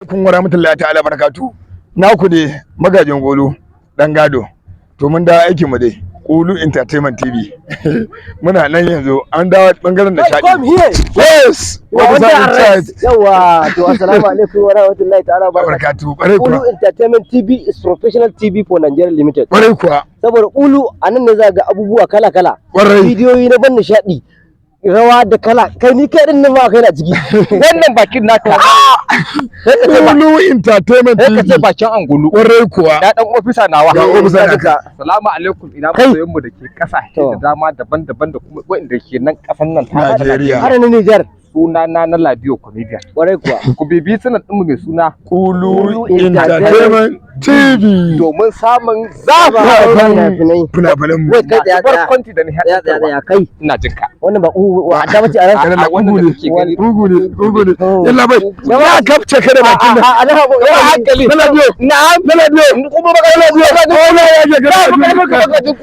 alaikum wa rahmatullahi ta'ala barakatu. Naku ne magajin golo dan gado. To mun dawo aikin mu dai. Kulu Entertainment TV. Muna nan yanzu an dawo bangaren da shaɗi. Come here. Yes. Yawa, to assalamu alaikum wa rahmatullahi ta'ala barakatu. Kulu Entertainment TV is professional TV for Nigeria Limited. Kwarai kuwa. Saboda Kulu anan ne za ga abubuwa kala-kala. Bidiyoyi na ban nishaɗi. Rawa da kala kai ni kai din nan ma kai na ciki wannan bakin naka Kulu Entertainment TV kace bakin angulu kwarai kuwa da dan ofisa nawa ga ofisa naka assalamu alaikum ina masoyan mu dake kasashe da dama daban-daban da kuma wanda ke nan kasan nan ta Najeriya har na Niger suna na Ladio Comedian kwarai kuwa ku bibi sunan din mu mai suna Kulu Entertainment TV domin samun zafafan fina-finan mu kai da barkwanci da nishadi ya kai ina jinka wannan ba da bace a ran wannan da kake gani ugu ne yalla bai ya kapce kada bakin nan a hankali na Ladio na'am kuma ba ka Ladio